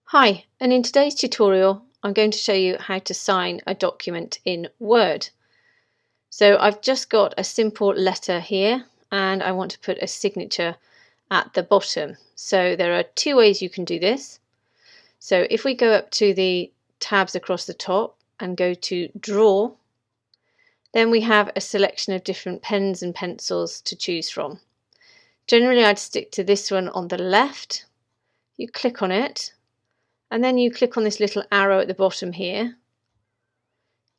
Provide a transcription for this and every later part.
Hi, and in today's tutorial I'm going to show you how to sign a document in Word. So I've just got a simple letter here and I want to put a signature at the bottom. So there are two ways you can do this. So if we go up to the tabs across the top and go to Draw, then we have a selection of different pens and pencils to choose from. Generally I'd stick to this one on the left. You click on it, and then you click on this little arrow at the bottom here.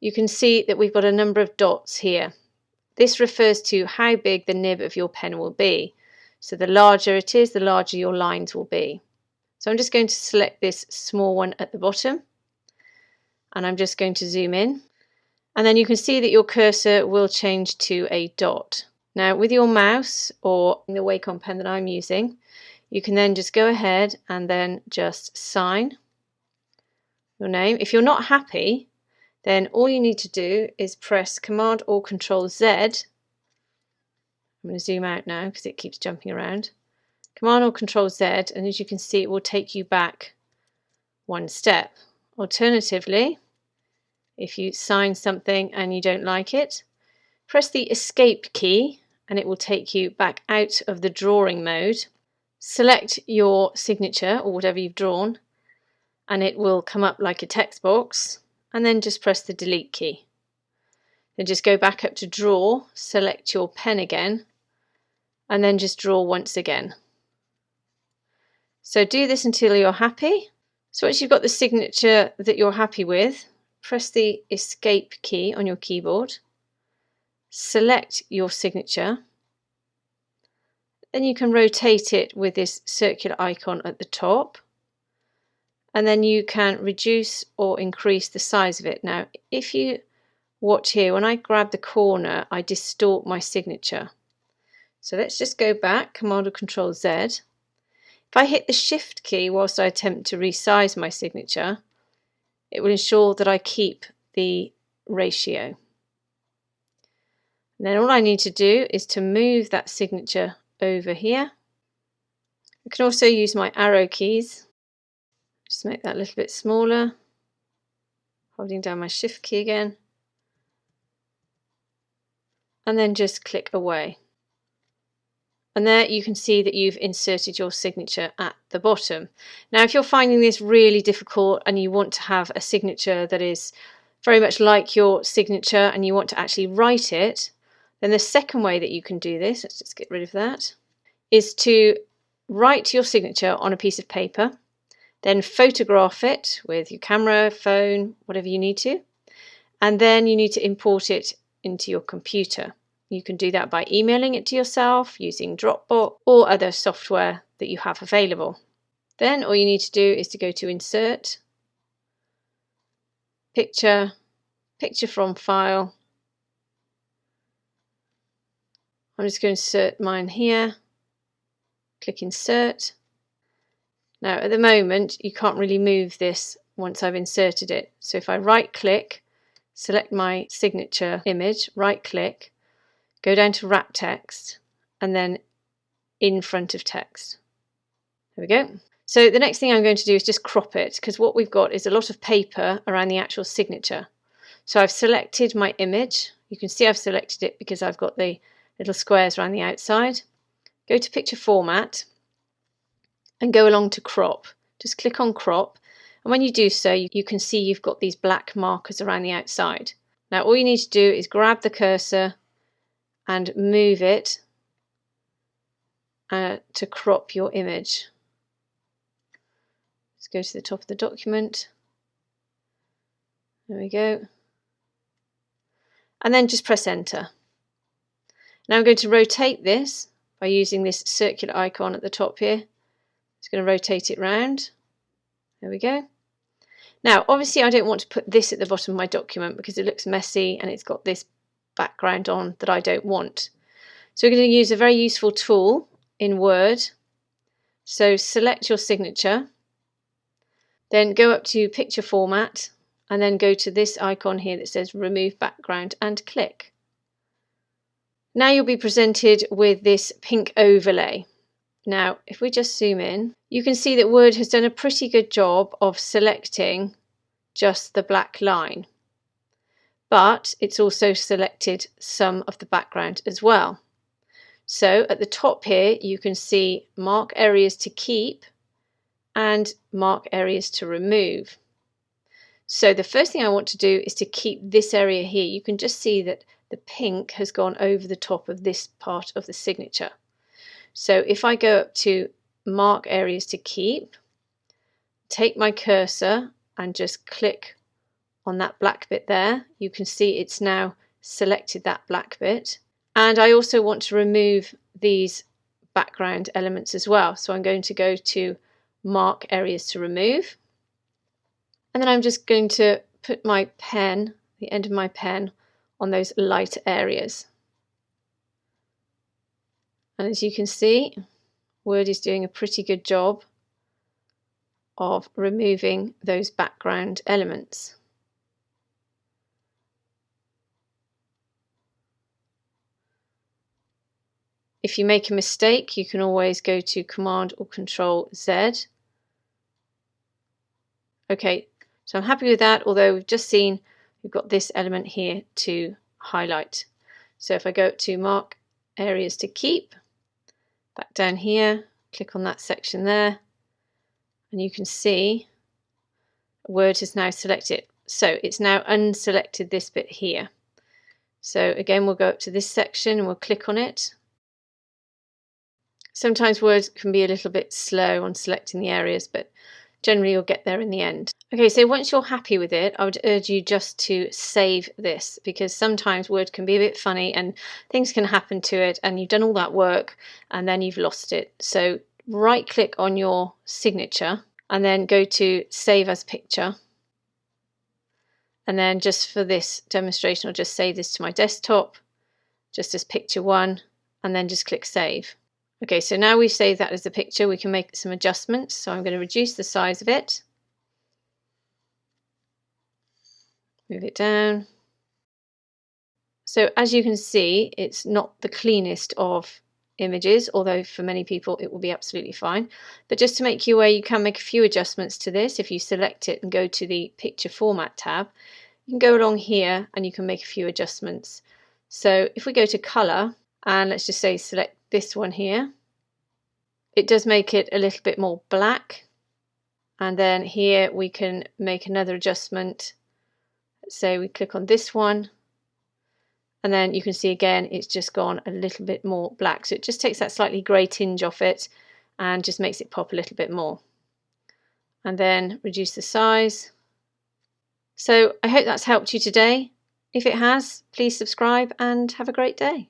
You can see that we've got a number of dots here. This refers to how big the nib of your pen will be. So the larger it is, the larger your lines will be. So I'm just going to select this small one at the bottom, and I'm just going to zoom in. And then you can see that your cursor will change to a dot. Now with your mouse or the Wacom pen that I'm using, you can then just go ahead and then just sign your name. If you're not happy, then all you need to do is press Command or Control Z. I'm going to zoom out now because it keeps jumping around. Command or Control Z, and as you can see, it will take you back one step. Alternatively, if you sign something and you don't like it, press the Escape key and it will take you back out of the drawing mode. Select your signature or whatever you've drawn, and it will come up like a text box, and then just press the Delete key. Then just go back up to Draw, select your pen again, and then just draw once again. So do this until you're happy. So once you've got the signature that you're happy with, press the Escape key on your keyboard, select your signature, then you can rotate it with this circular icon at the top, and then you can reduce or increase the size of it. Now if you watch here, when I grab the corner I distort my signature. So let's just go back, Command or Control Z. If I hit the Shift key whilst I attempt to resize my signature, it will ensure that I keep the ratio. And then all I need to do is to move that signature over here. I can also use my arrow keys. Just make that a little bit smaller, holding down my Shift key again, and then just click away. And there you can see that you've inserted your signature at the bottom. Now if you're finding this really difficult and you want to have a signature that is very much like your signature and you want to actually write it, then the second way that you can do this, let's just get rid of that, is to write your signature on a piece of paper, then photograph it with your camera, phone, whatever you need to, and then you need to import it into your computer. You can do that by emailing it to yourself, using Dropbox or other software that you have available. Then all you need to do is to go to Insert, Picture, Picture from File. I'm just going to insert mine here, click Insert. Now at the moment you can't really move this once I've inserted it. So if I right click, select my signature image, right click, go down to Wrap Text, and then In Front of Text. There we go. So the next thing I'm going to do is just crop it, because what we've got is a lot of paper around the actual signature. So I've selected my image. You can see I've selected it because I've got the little squares around the outside. Go to Picture Format and go along to Crop. Just click on Crop, and when you do so you can see you've got these black markers around the outside. Now all you need to do is grab the cursor and move it to crop your image. Let's go to the top of the document. There we go. And then just press Enter. Now I'm going to rotate this by using this circular icon at the top here. Just going to rotate it round. There we go. Now obviously I don't want to put this at the bottom of my document because it looks messy and it's got this background on that I don't want. So we're going to use a very useful tool in Word. So select your signature, then go up to Picture Format, and then go to this icon here that says Remove Background and click. Now you'll be presented with this pink overlay. Now if we just zoom in, you can see that Word has done a pretty good job of selecting just the black line, but it's also selected some of the background as well. So at the top here you can see mark areas to keep and mark areas to remove. So the first thing I want to do is to keep this area here. You can just see that the pink has gone over the top of this part of the signature. So if I go up to mark areas to keep, take my cursor and just click on that black bit there, you can see it's now selected that black bit. And I also want to remove these background elements as well. So I'm going to go to mark areas to remove. And then I'm just going to put my pen, the end of my pen, on those light areas. And as you can see, Word is doing a pretty good job of removing those background elements. If you make a mistake, you can always go to Command or Control Z. Okay, so I'm happy with that, although we've just seen we've got this element here to highlight. So if I go to mark areas to keep, back down here, click on that section there, and you can see Word has now selected. So it's now unselected this bit here. So again, we'll go up to this section and we'll click on it. Sometimes Word can be a little bit slow on selecting the areas, but generally you'll get there in the end. Okay, so once you're happy with it, I would urge you just to save this, because sometimes Word can be a bit funny and things can happen to it and you've done all that work and then you've lost it. So right click on your signature and then go to Save as Picture. And then just for this demonstration, I'll just save this to my desktop, just as picture 1, and then just click Save. Okay, so now we've saved that as a picture, we can make some adjustments. So I'm going to reduce the size of it, move it down. So as you can see, it's not the cleanest of images, although for many people it will be absolutely fine. But just to make you aware, you can make a few adjustments to this. If you select it and go to the Picture Format tab, you can go along here and you can make a few adjustments. So if we go to Colour, and let's just say select this one here, it does make it a little bit more black. And then here we can make another adjustment. Let's say we click on this one, and then you can see again it's just gone a little bit more black. So it just takes that slightly grey tinge off it and just makes it pop a little bit more. And then reduce the size. So I hope that's helped you today. If it has, please subscribe and have a great day.